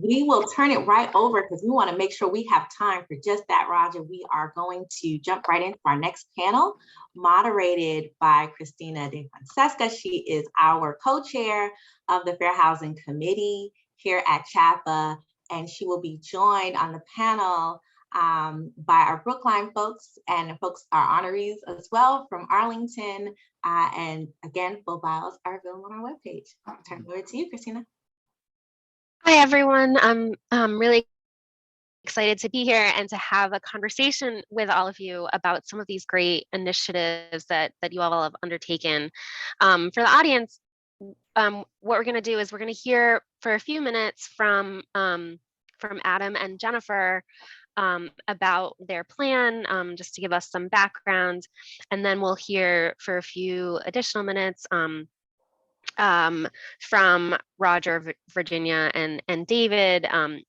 we will turn it right over because we want to make sure we have time for just that, Roger. We are going to jump right into our next panel, moderated by Kristina da Fonseca. She is our co-chair of the Fair Housing Committee here at CHAPA, and she will be joined on the panel by our Brookline folks, and folks are honorees as well from Arlington. And again, full bios are available on our webpage. I'll turn it over to you, Kristina. Hi, everyone. I'm really excited to be here and to have a conversation with all of you about some of these great initiatives that you all have undertaken. For the audience, what we're going to do is we're going to hear for a few minutes from Adam and Jennifer about their plan, just to give us some background, and then we'll hear for a few additional minutes from Roger, Virginia, and David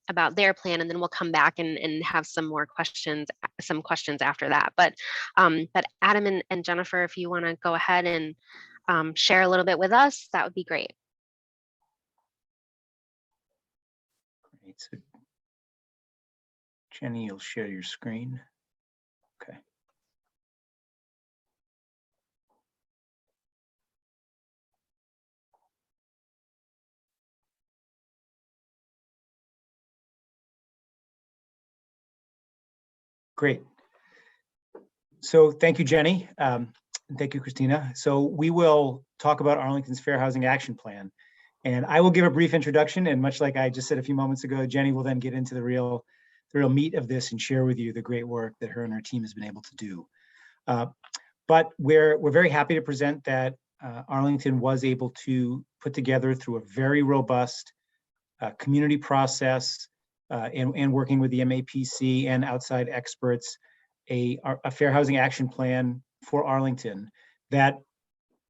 about their plan, and then we'll come back and have some questions after that. But Adam and Jennifer, if you want to go ahead and share a little bit with us, that would be great. Great. So Jenny, you'll share your screen. Okay. Great. So thank you, Jenny. And thank you, Kristina. So we will talk about Arlington's Fair Housing Action Plan. And I will give a brief introduction, and much like I just said a few moments ago, Jenny will then get into the real meat of this and share with you the great work that her and her team has been able to do. But we're very happy to present that Arlington was able to put together, through a very robust community process and working with the MAPC and outside experts, a Fair Housing Action Plan for Arlington that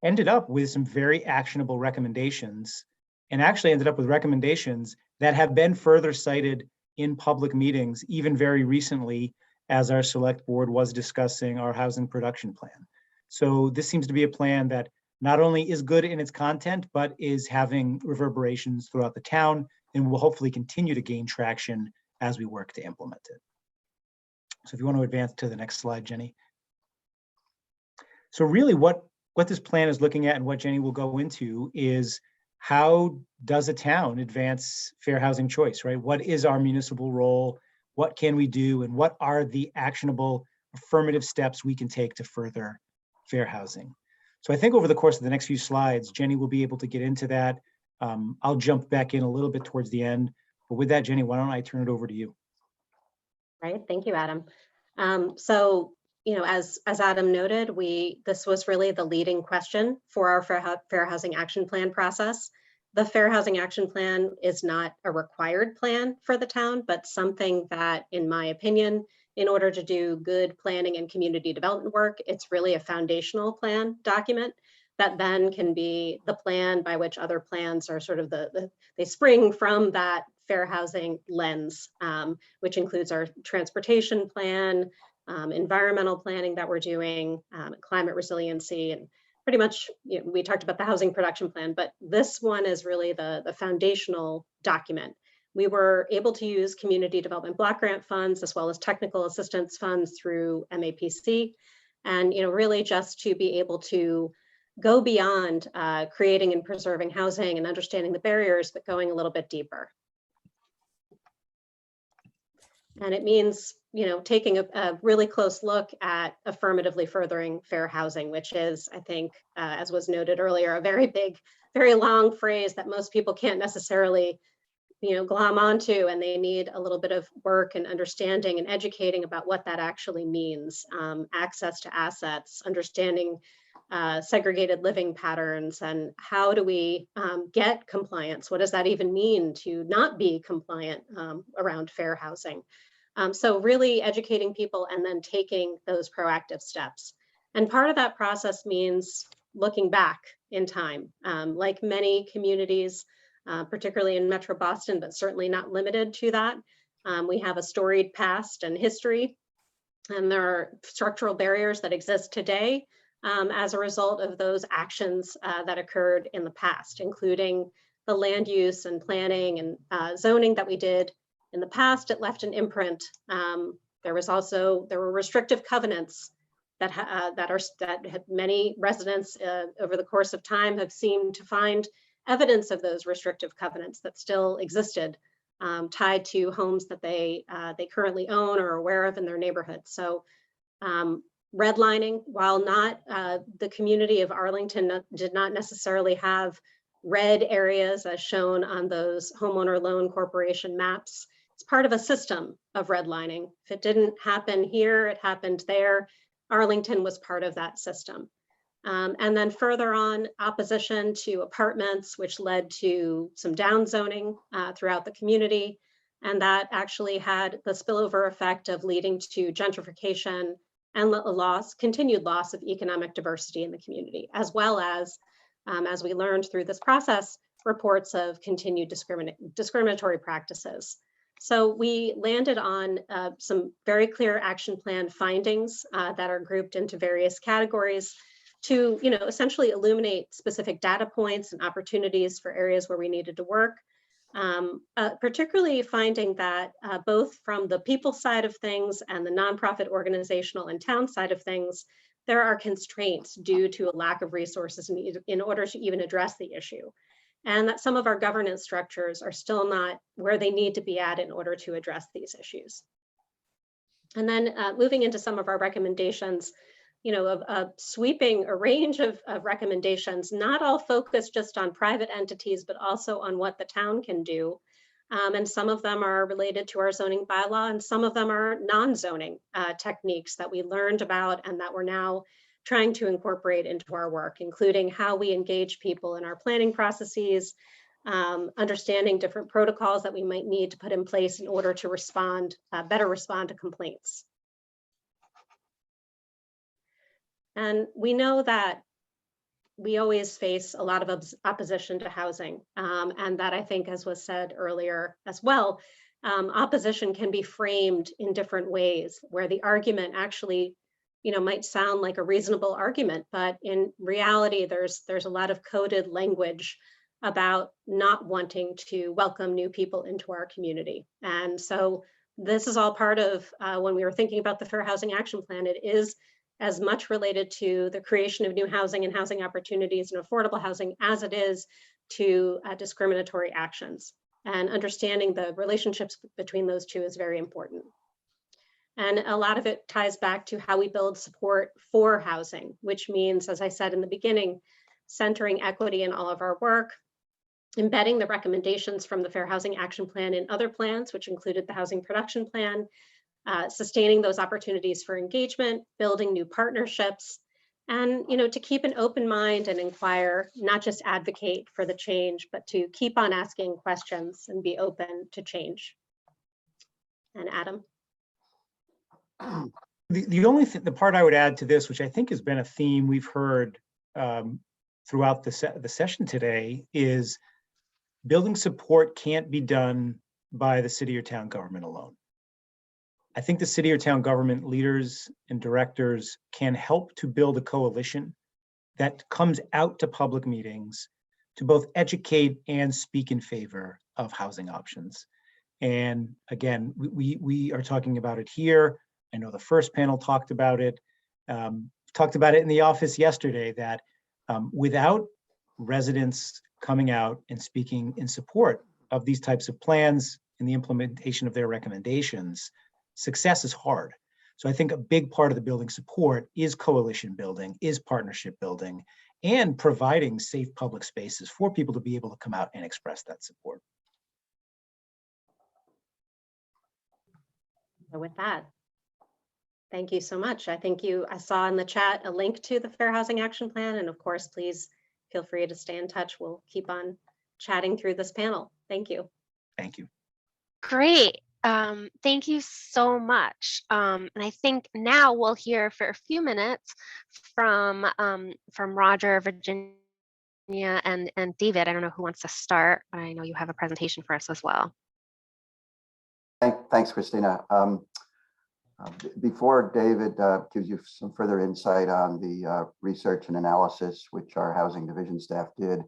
ended up with some very actionable recommendations, and actually ended up with recommendations that have been further cited in public meetings, even very recently, as our select board was discussing our housing production plan. So this seems to be a plan that not only is good in its content, but is having reverberations throughout the town and will hopefully continue to gain traction as we work to implement it. So if you want to advance to the next slide, Jenny. So really what this plan is looking at, and what Jenny will go into, is how does a town advance fair housing choice, right? What is our municipal role? What can we do? And what are the actionable affirmative steps we can take to further fair housing? So I think over the course of the next few slides, Jenny will be able to get into that. I'll jump back in a little bit towards the end. But with that, Jenny, why don't I turn it over to you? Right, thank you, Adam. So, as Adam noted, this was really the leading question for our Fair Housing Action Plan process. The Fair Housing Action Plan is not a required plan for the town, but something that, in my opinion, in order to do good planning and community development work, it's really a foundational plan document that then can be the plan by which other plans are sort of they spring from that fair housing lens, which includes our transportation plan, environmental planning that we're doing, climate resiliency, and pretty much, we talked about the housing production plan, but this one is really the foundational document. We were able to use community development block grant funds as well as technical assistance funds through MAPC, and really just to be able to go beyond creating and preserving housing and understanding the barriers, but going a little bit deeper. And it means, taking a really close look at affirmatively furthering fair housing, which is, I think, as was noted earlier, a very big, very long phrase that most people can't necessarily, glom onto, and they need a little bit of work and understanding and educating about what that actually means. Access to assets, understanding segregated living patterns, and how do we get compliance? What does that even mean to not be compliant around fair housing? So really educating people and then taking those proactive steps. And part of that process means looking back in time. Like many communities, particularly in Metro Boston, but certainly not limited to that, we have a storied past and history, and there are structural barriers that exist today as a result of those actions that occurred in the past, including the land use and planning and zoning that we did in the past, it left an imprint. There were restrictive covenants that had many residents over the course of time have seemed to find evidence of those restrictive covenants that still existed, tied to homes that they currently own or are aware of in their neighborhood. So redlining, while not the community of Arlington did not necessarily have red areas as shown on those homeowner loan corporation maps, it's part of a system of redlining. If it didn't happen here, it happened there. Arlington was part of that system. And then further on, opposition to apartments, which led to some downzoning throughout the community. And that actually had the spillover effect of leading to gentrification and continued loss of economic diversity in the community, as well as we learned through this process, reports of continued discriminatory practices. So we landed on some very clear action plan findings that are grouped into various categories to, essentially illuminate specific data points and opportunities for areas where we needed to work. Particularly finding that both from the people side of things and the nonprofit organizational and town side of things, there are constraints due to a lack of resources in order to even address the issue. And that some of our governance structures are still not where they need to be at in order to address these issues. And then moving into some of our recommendations, sweeping a range of recommendations, not all focused just on private entities, but also on what the town can do. And some of them are related to our zoning bylaw, and some of them are non-zoning techniques that we learned about and that we're now trying to incorporate into our work, including how we engage people in our planning processes, understanding different protocols that we might need to put in place in order to better respond to complaints. And we know that we always face a lot of opposition to housing, and that I think, as was said earlier as well, opposition can be framed in different ways, where the argument actually might sound like a reasonable argument, but in reality, there's a lot of coded language about not wanting to welcome new people into our community. And so this is all part of when we were thinking about the Fair Housing Action Plan. It is as much related to the creation of new housing and housing opportunities and affordable housing as it is to discriminatory actions. And understanding the relationships between those two is very important. And a lot of it ties back to how we build support for housing, which means, as I said in the beginning, centering equity in all of our work, embedding the recommendations from the Fair Housing Action Plan in other plans, which included the Housing Production Plan, sustaining those opportunities for engagement, building new partnerships, and to keep an open mind and inquire, not just advocate for the change, but to keep on asking questions and be open to change. And Adam? The part I would add to this, which I think has been a theme we've heard throughout the session today, is building support can't be done by the city or town government alone. I think the city or town government leaders and directors can help to build a coalition that comes out to public meetings to both educate and speak in favor of housing options. And again, we are talking about it here. I know the first panel talked about it in the office yesterday, that without residents coming out and speaking in support of these types of plans and the implementation of their recommendations, success is hard. So I think a big part of the building support is coalition building, is partnership building, and providing safe public spaces for people to be able to come out and express that support. So with that, thank you so much. I saw in the chat a link to the Fair Housing Action Plan, and of course, please feel free to stay in touch. We'll keep on chatting through this panel. Thank you. Thank you. Great. Thank you so much. And I think now we'll hear for a few minutes from Roger, Virginia, and David. I don't know who wants to start, but I know you have a presentation for us as well. Thanks, Kristina. Before David gives you some further insight on the research and analysis which our housing division staff did,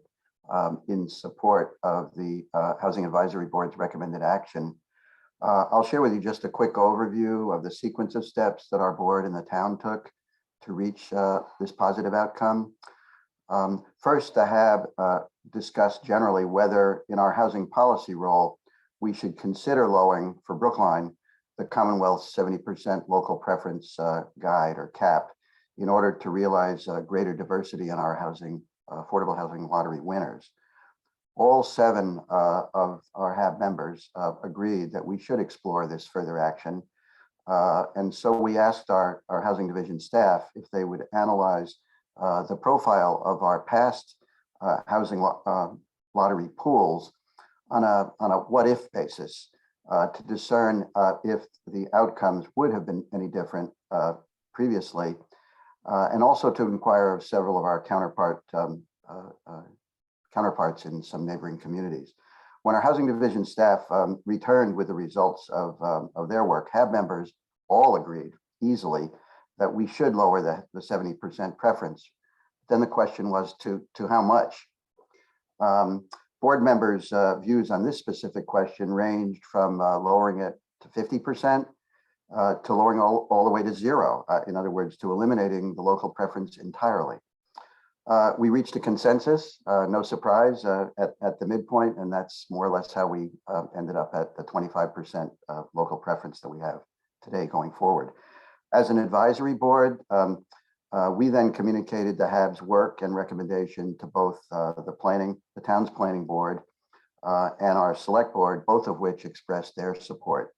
in support of the Housing Advisory Board's recommended action. I'll share with you just a quick overview of the sequence of steps that our board and the town took to reach this positive outcome. First, the HAB discussed generally whether in our housing policy role, we should consider lowering for Brookline the Commonwealth's 70% local preference guide or cap in order to realize greater diversity in our housing, affordable housing lottery winners. All 7 of our HAB members agreed that we should explore this further action. And so we asked our housing division staff if they would analyze the profile of our past housing lottery pools on a what-if basis to discern if the outcomes would have been any different previously, and also to inquire of several of our counterparts in some neighboring communities. When our housing division staff returned with the results of their work, HAB members all agreed easily that we should lower the 70% preference. Then the question was to how much? Board members' views on this specific question ranged from lowering it to 50% to lowering all the way to 0. In other words, to eliminating the local preference entirely. We reached a consensus, no surprise, at the midpoint, and that's more or less how we ended up at the 25% local preference that we have today going forward. As an advisory board, we then communicated the HAB's work and recommendation to both the town's planning board and our select board, both of which expressed their support.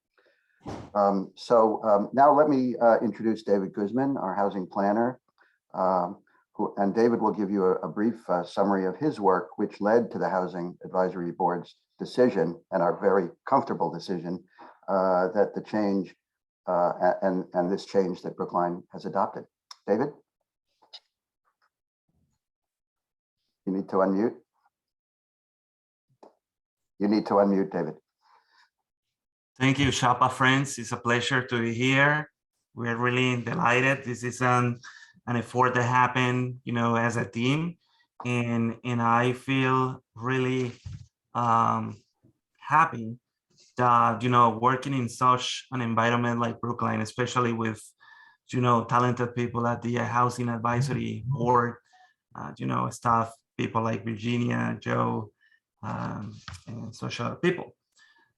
Now let me introduce David Guzman, our housing planner, and David will give you a brief summary of his work, which led to the Housing Advisory Board's decision and our very comfortable decision that the change and this change that Brookline has adopted. David? You need to unmute. You need to unmute, David. Thank you, CHAPA friends. It's a pleasure to be here. We're really delighted. This is an effort that happened, as a team, and I feel really happy that working in such an environment like Brookline, especially with talented people at the Housing Advisory Board, staff people like Virginia, Joe, and social people.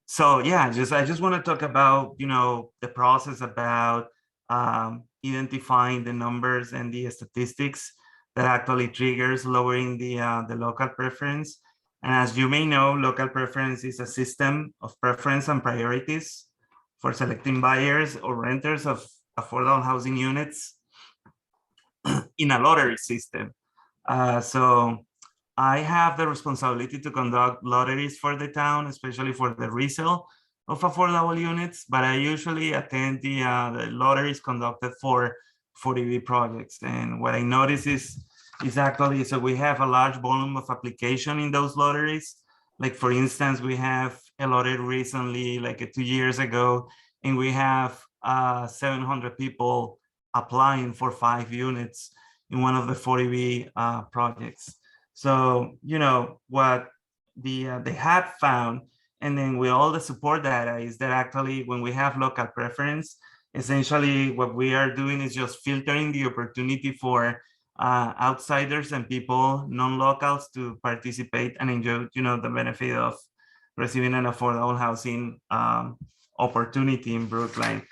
So yeah, I just want to talk about the process about identifying the numbers and the statistics that actually triggers lowering the local preference. And as you may know, local preference is a system of preference and priorities for selecting buyers or renters of affordable housing units in a lottery system. So I have the responsibility to conduct lotteries for the town, especially for the resale of affordable units, but I usually attend the lotteries conducted for 40B projects. And what I notice is actually, so we have a large volume of application in those lotteries. Like for instance, we have a lottery recently, like 2 years ago, and we have 700 people applying for 5 units in one of the 40B projects. So, what the HAB found, and then with all the support data, is that actually when we have local preference, essentially what we are doing is just filtering the opportunity for outsiders and people, non-locals, to participate and enjoy, the benefit of receiving an affordable housing opportunity in Brookline.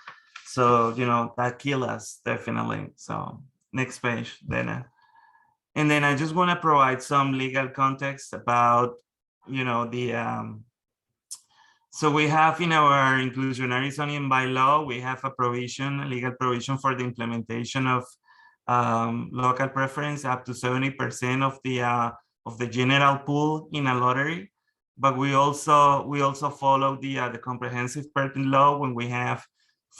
So, that kills us definitely. So next page, Dana. And then I just want to provide some legal context about, so we have in our inclusionary zoning bylaw, we have a legal provision for the implementation of local preference up to 70% of the general pool in a lottery. But we also follow the comprehensive pertinent law when we have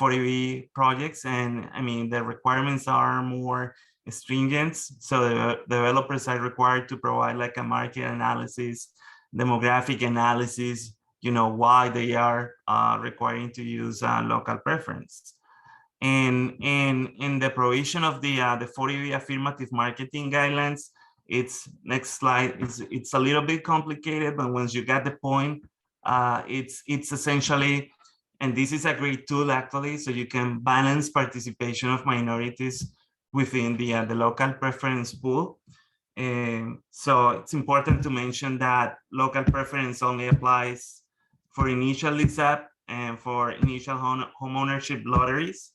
40B projects, and I mean the requirements are more stringent. So the developers are required to provide like a market analysis, demographic analysis, why they are requiring to use local preference. And in the provision of the 40B affirmative marketing guidelines, It's next slide. It's a little bit complicated, but once you get the point, it's essentially, and this is a great tool actually, so you can balance participation of minorities within the local preference pool. So it's important to mention that local preference only applies for initial lease-up and for initial home ownership lotteries.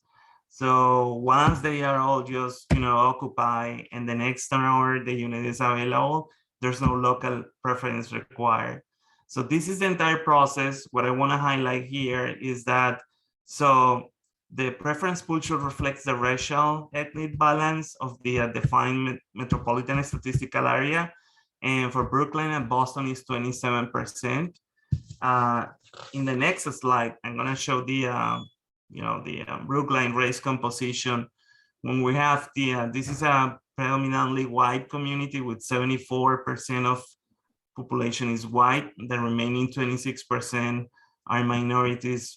So once they are all just, occupied and the next turnover the unit is available, there's no local preference required. So this is the entire process. What I want to highlight here is that, so the preference pool should reflect the racial ethnic balance of the defined metropolitan statistical area. And for Brookline and Boston is 27%. In the next slide, I'm going to show the Brookline race composition. When we have this is a predominantly white community with 74% of population is white. The remaining 26% are minorities,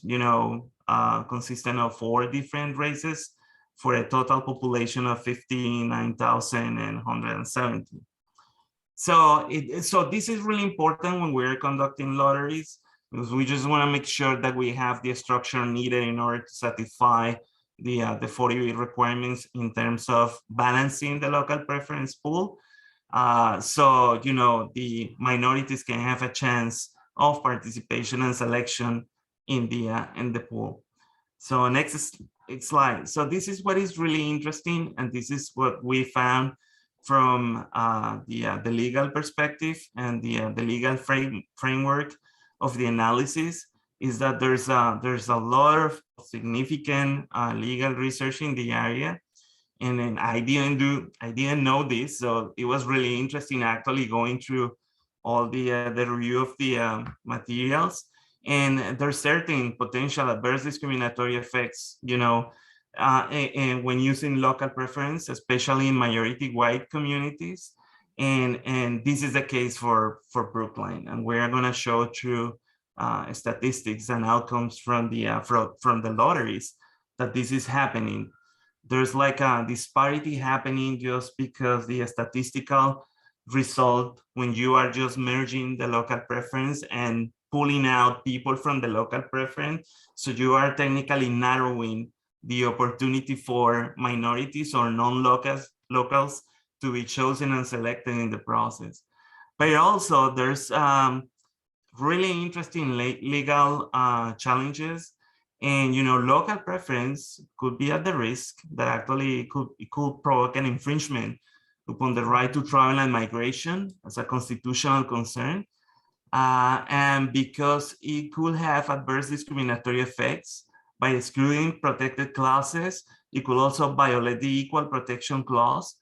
consistent of 4 different races for a total population of 59,170. So this is really important when we're conducting lotteries, because we just want to make sure that we have the structure needed in order to satisfy the 40B requirements in terms of balancing the local preference pool. So, the minorities can have a chance of participation and selection in the pool. So next slide. So this is what is really interesting, and this is what we found from the legal perspective and the legal framework of the analysis, is that there's a lot of significant legal research in the area. And then I didn't know this, so it was really interesting actually going through all the review of the materials. And there's certain potential adverse discriminatory effects, and when using local preference, especially in majority white communities. And this is the case for Brookline. And we're going to show through statistics and outcomes from the lotteries that this is happening. There's like a disparity happening just because the statistical result, when you are just merging the local preference and pulling out people from the local preference, so you are technically narrowing the opportunity for minorities or non-locals to be chosen and selected in the process. But also there's really interesting legal challenges. And local preference could be at the risk that actually it could provoke an infringement upon the right to travel and migration as a constitutional concern. And because it could have adverse discriminatory effects by excluding protected classes, it could also violate the Equal Protection Clause,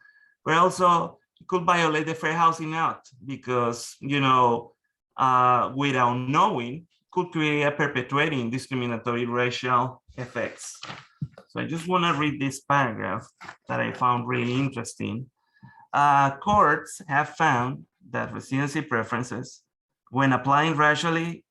but also it could violate the Fair Housing Act because, without knowing, could create a perpetuating discriminatory racial effects. So I just want to read this paragraph that I found really interesting. Courts have found that residency preferences, when applying racially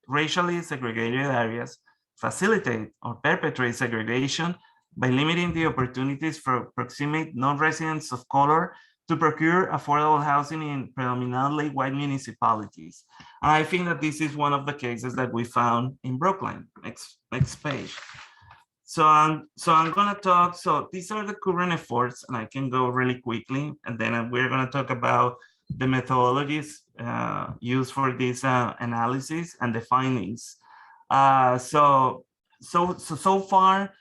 segregated areas, facilitate or perpetuate segregation by limiting the opportunities for proximate non-residents of color to procure affordable housing in predominantly white municipalities. And I think that this is one of the cases that we found in Brookline. Next page. So I'm gonna talk, so these are the current efforts, and I can go really quickly, and then we're gonna talk about the methodologies used for this analysis and the findings. So far,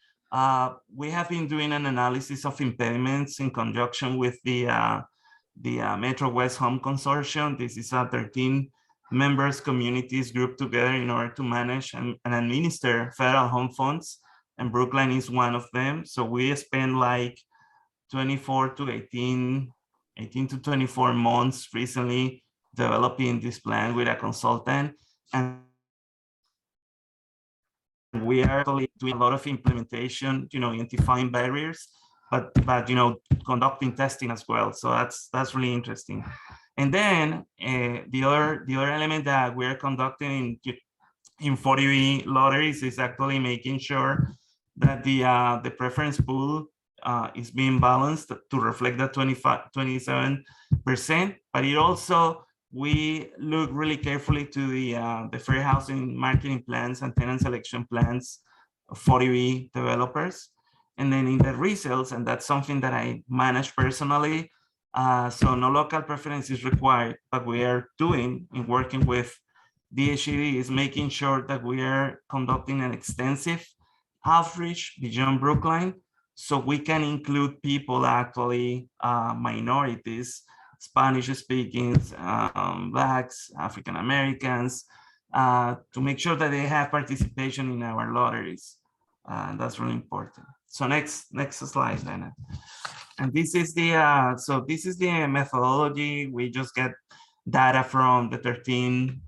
we have been doing an analysis of impediments in conjunction with the Metro West Home Consortium. This is a 13 members communities grouped together in order to manage and administer federal home funds, and Brookline is one of them. So we spend like 24 to 18 to 24 months recently developing this plan with a consultant, and we are doing a lot of implementation, identifying barriers, but conducting testing as well. So that's really interesting. And then the other element that we're conducting in 40B lotteries is actually making sure that the preference pool is being balanced to reflect that 27%, but it also, we look really carefully to the fair housing marketing plans and tenant selection plans of 40B developers. And then in the resales, and that's something that I manage personally, so no local preference is required, but we are doing in working with DHED is making sure that we are conducting an extensive outreach beyond Brookline, so we can include people actually, minorities, Spanish speaking, Blacks, African Americans, to make sure that they have participation in our lotteries. That's really important. So next slide, Lena. And this is the so this is the methodology. We just get data from the 13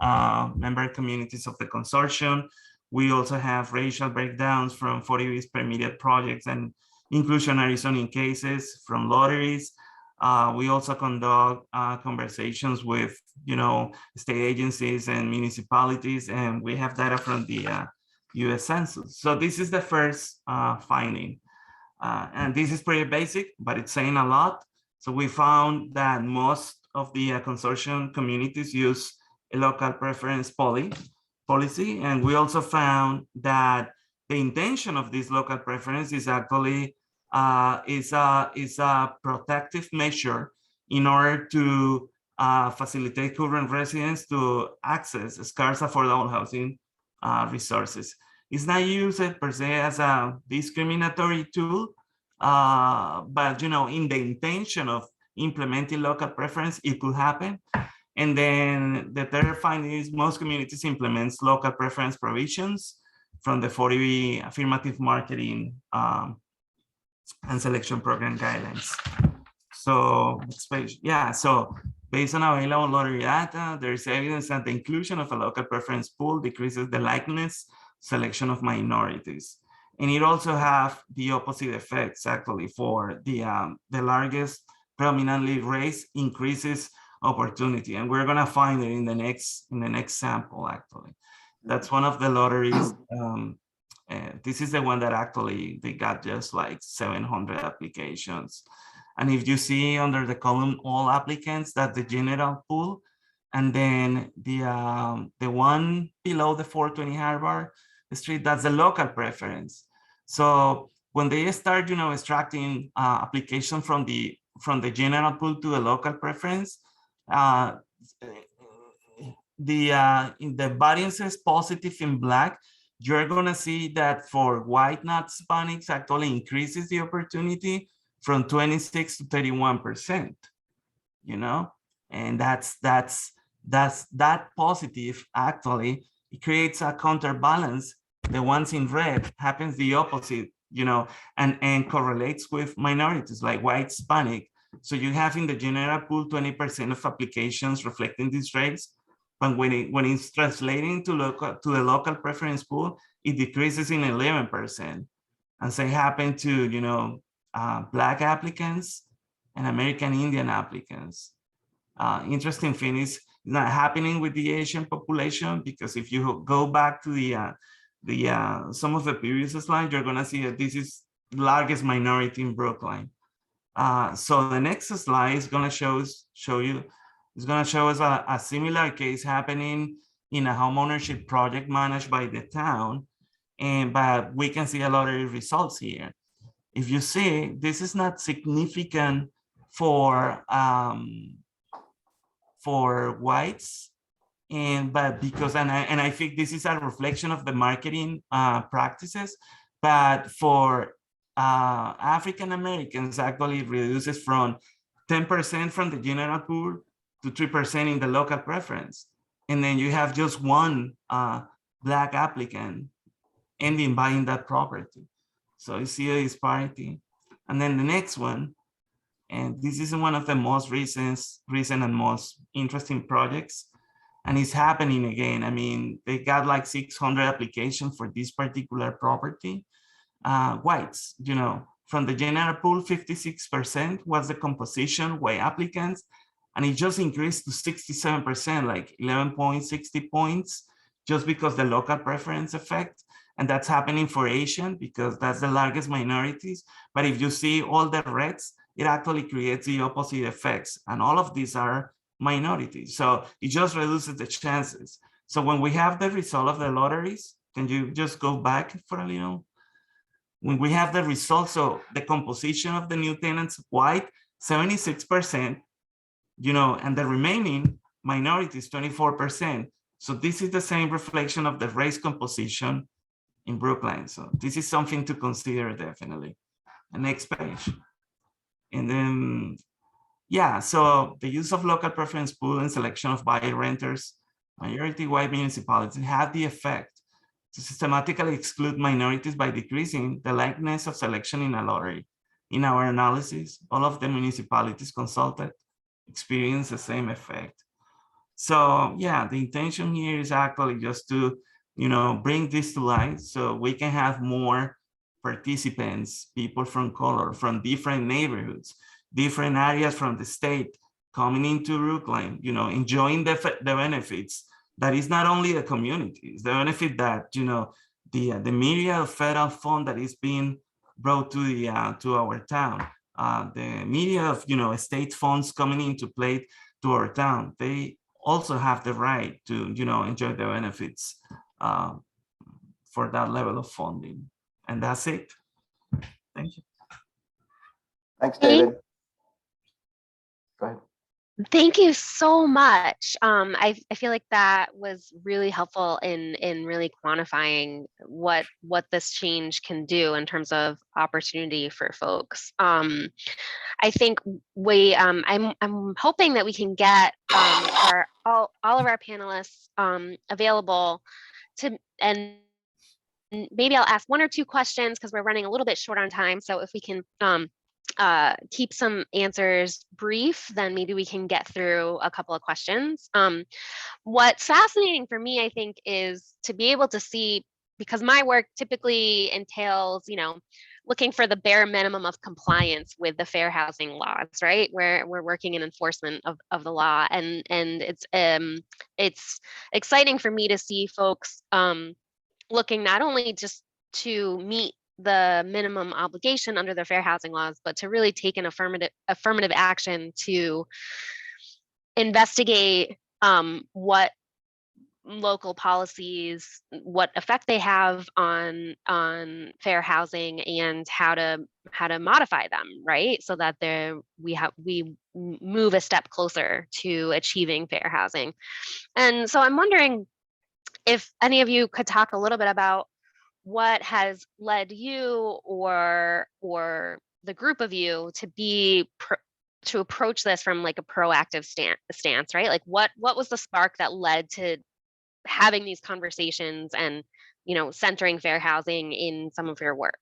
member communities of the consortium. We also have racial breakdowns from 40B's permitted projects and inclusionary zoning cases from lotteries. We also conduct conversations with, state agencies and municipalities, and we have data from the US Census. So this is the first finding. And this is pretty basic, but it's saying a lot. So we found that most of the consortium communities use a local preference policy. And we also found that the intention of this local preference is actually is a protective measure in order to facilitate current residents to access scarce affordable housing resources. It's not used per se as a discriminatory tool, but in the intention of implementing local preference, it could happen. And then the third finding is most communities implements local preference provisions from the 40B affirmative marketing and selection program guidelines. So so based on available lottery data, there is evidence that the inclusion of a local preference pool decreases the likeliness selection of minorities. And it also have the opposite effects actually for the largest predominantly race increases opportunity. And we're gonna find it in the next sample actually. That's one of the lotteries. This is the one that actually they got just like 700 applications. And if you see under the column all applicants, that's the general pool. And then the one below the 420 Harvard Street, that's the local preference. So when they start, extracting application from the general pool to the local preference, the variances positive in Black, you're gonna see that for white, not Hispanics, actually increases the opportunity from 26 to 31%, and that's that positive actually, it creates a counterbalance. The ones in red happens the opposite, and correlates with minorities like white, Hispanic. So you have in the general pool 20% of applications reflecting these rates, but when it's translating to the local preference pool, it decreases in 11%. And so it happened to Black applicants and American Indian applicants. Interesting thing is not happening with the Asian population, because if you go back to the some of the previous slides, you're gonna see that this is the largest minority in Brookline. So the next slide is gonna show us a similar case happening in a homeownership project managed by the town, but we can see a lot of results here. If you see, this is not significant for whites, but because I think this is a reflection of the marketing practices, but for African Americans actually reduces from 10% from the general pool to 3% in the local preference. And then you have just one Black applicant ending buying that property. So you see a disparity. And then the next one, and this is one of the most recent and most interesting projects. And it's happening again. I mean, they got like 600 applications for this particular property. Whites, from the general pool, 56% was the composition white applicants, and it just increased to 67%, like 11.60 points, just because the local preference effect. And that's happening for Asian because that's the largest minorities. But if you see all the reds, it actually creates the opposite effects. And all of these are minorities. So it just reduces the chances. So when we have the result of the lotteries, can you just go back for a little? When we have the results, so the composition of the new tenants, white, 76%, and the remaining minorities, 24%. So this is the same reflection of the race composition in Brookline. So this is something to consider definitely. The next page. And then, yeah, so the use of local preference pool and selection of buyer renters, majority white municipalities have the effect to systematically exclude minorities by decreasing the likeliness of selection in a lottery. In our analysis, all of the municipalities consulted experience the same effect. So yeah, the intention here is actually just to, bring this to light so we can have more participants, people from color, from different neighborhoods, different areas from the state coming into Brookline, enjoying the benefits. That is not only the community, it's the benefit that, the myriad of federal fund that is being brought to our town, the myriad of, state funds coming into play to our town. They also have the right to, enjoy the benefits for that level of funding. And that's it. Thank you. Thanks, David. Go ahead. Thank you so much. I feel like that was really helpful in really quantifying what this change can do in terms of opportunity for folks. I think I'm hoping that we can get all of our panelists available to, and maybe I'll ask one or two questions because we're running a little bit short on time. So if we can keep some answers brief, then maybe we can get through a couple of questions. What's fascinating for me, I think, is to be able to see, because my work typically entails, looking for the bare minimum of compliance with the fair housing laws, right? Where we're working in enforcement of the law, and it's exciting for me to see folks looking not only just to meet the minimum obligation under the fair housing laws, but to really take an affirmative action to investigate what local policies, what effect they have on fair housing, and how to modify them, right? So that we move a step closer to achieving fair housing. And so I'm wondering if any of you could talk a little bit about what has led you or the group of you to approach this from like a proactive stance, right? Like what was the spark that led to having these conversations and, centering fair housing in some of your work?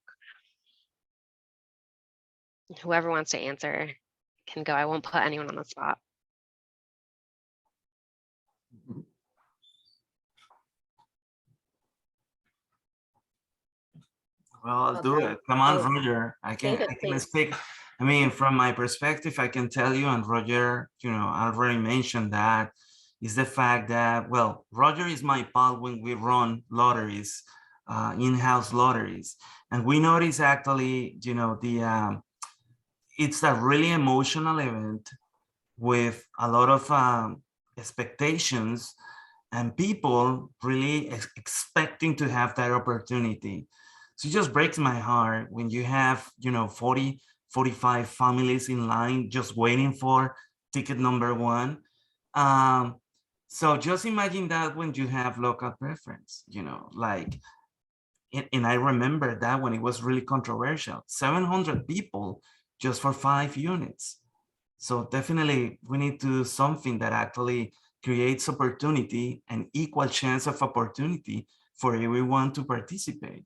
Whoever wants to answer can go. I won't put anyone on the spot. Well, I'll do it. Come on, Roger. I can speak. I mean, from my perspective, I can tell you, and Roger, already mentioned that, is the fact that, well, Roger is my pal when we run lotteries, in-house lotteries. And we notice actually, it's a really emotional event with a lot of expectations and people really expecting to have that opportunity. So it just breaks my heart when you have, 40, 45 families in line just waiting for ticket number one. So just imagine that when you have local preference, and I remember that when it was really controversial, 700 people just for 5 units. So definitely we need to do something that actually creates opportunity and equal chance of opportunity for everyone to participate.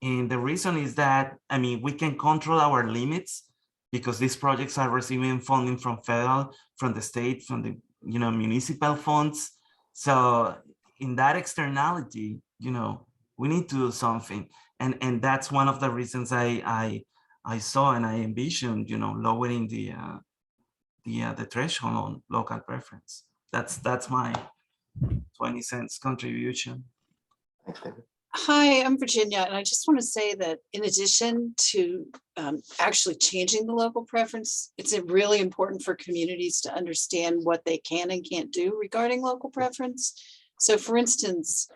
And the reason is that, we can control our limits because these projects are receiving funding from federal, from the state, from the, municipal funds. So in that externality, we need to do something. And that's one of the reasons I saw and I envisioned, lowering the threshold on local preference. That's my 20 cents contribution. Thanks, David. Hi, I'm Virginia, and I just want to say that in addition to actually changing the local preference, it's really important for communities to understand what they can and can't do regarding local preference. So for instance,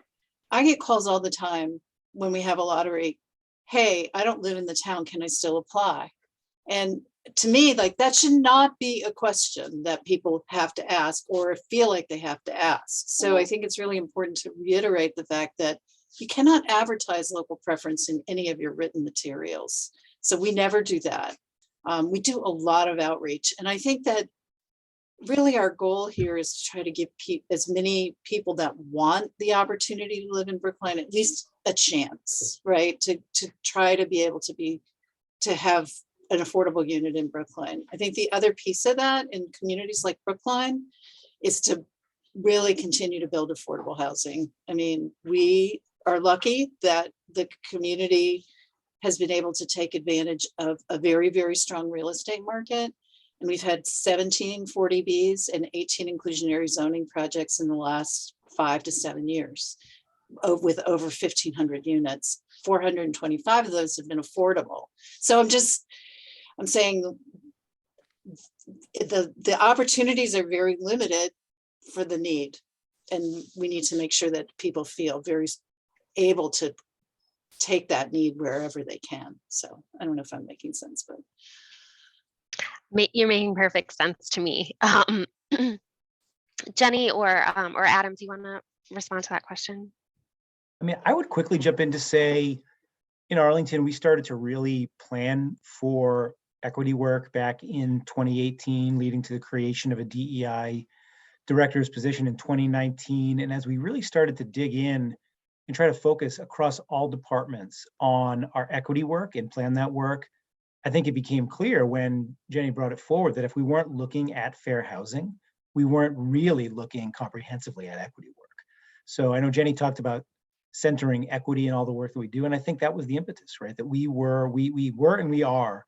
I get calls all the time when we have a lottery, hey, I don't live in the town, can I still apply? And to me, like, that should not be a question that people have to ask or feel like they have to ask. So I think it's really important to reiterate the fact that you cannot advertise local preference in any of your written materials. So we never do that. We do a lot of outreach. And I think that really our goal here is to try to give as many people that want the opportunity to live in Brookline at least a chance, right? To try to be able to have an affordable unit in Brookline. I think the other piece of that in communities like Brookline is to really continue to build affordable housing. I mean, we are lucky that the community has been able to take advantage of a very, very strong real estate market. And we've had 17 40Bs and 18 inclusionary zoning projects in the last 5 to 7 years with over 1,500 units. 425 of those have been affordable. So I'm saying the opportunities are very limited for the need. And we need to make sure that people feel very able to take that need wherever they can. So I don't know if I'm making sense, but. You're making perfect sense to me. Jenny or Adam, do you want to respond to that question? I mean, I would quickly jump in to say, in Arlington, we started to really plan for equity work back in 2018, leading to the creation of a DEI director's position in 2019. And as we really started to dig in and try to focus across all departments on our equity work and plan that work, I think it became clear when Jenny brought it forward that if we weren't looking at fair housing, we weren't really looking comprehensively at equity work. So I know Jenny talked about centering equity in all the work that we do, and I think that was the impetus, right? That we were and we are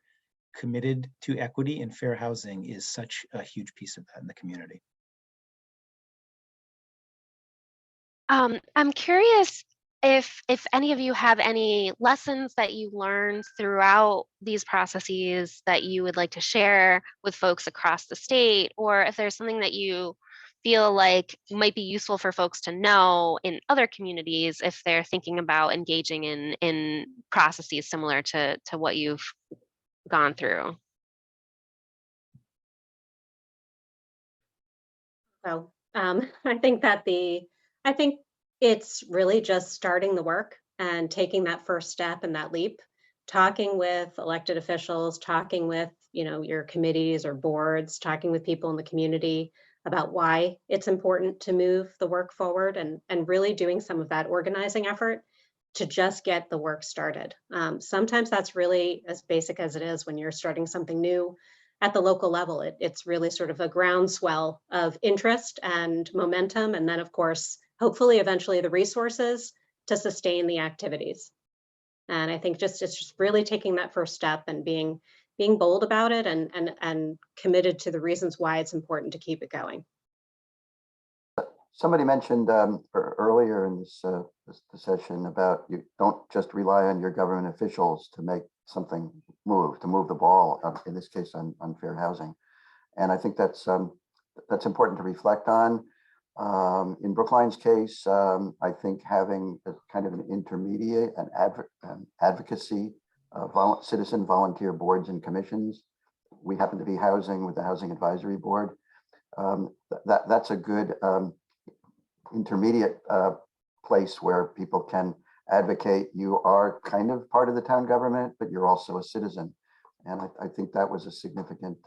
committed to equity, and fair housing is such a huge piece of that in the community. I'm curious if any of you have any lessons that you learned throughout these processes that you would like to share with folks across the state, or if there's something that you feel like might be useful for folks to know in other communities if they're thinking about engaging in processes similar to what you've gone through. So I think it's really just starting the work and taking that first step and that leap, talking with elected officials, talking with, your committees or boards, talking with people in the community about why it's important to move the work forward, and really doing some of that organizing effort to just get the work started. Sometimes that's really as basic as it is when you're starting something new at the local level. It's really sort of a groundswell of interest and momentum. And then, of course, hopefully, eventually the resources to sustain the activities. And I think it's just really taking that first step and being bold about it and committed to the reasons why it's important to keep it going. Somebody mentioned earlier in this session about you don't just rely on your government officials to make something move, to move the ball, in this case on fair housing. And I think that's important to reflect on. In Brookline's case, I think having a kind of an intermediate and advocacy citizen volunteer boards and commissions. We happen to be housing with the Housing Advisory Board. That's a good intermediate place where people can advocate. You are kind of part of the town government, but you're also a citizen. And I think that was a significant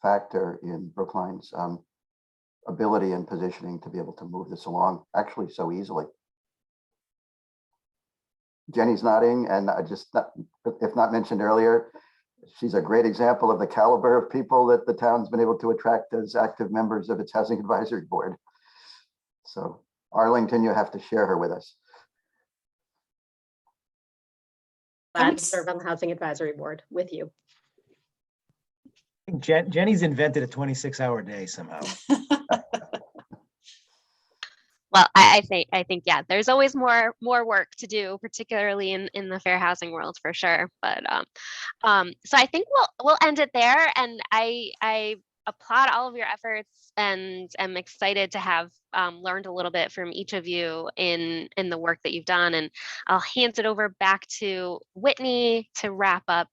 factor in Brookline's ability and positioning to be able to move this along actually so easily. Jenny's nodding, and if not mentioned earlier, she's a great example of the caliber of people that the town's been able to attract as active members of its Housing Advisory Board. So Arlington, you have to share her with us. Glad to serve on the Housing Advisory Board with you. Jenny's invented a 26-hour day somehow. Well, I think yeah, there's always more work to do, particularly in the fair housing world for sure. But so I think we'll end it there. And I applaud all of your efforts and am excited to have learned a little bit from each of you in the work that you've done. And I'll hand it over back to Whitney to wrap up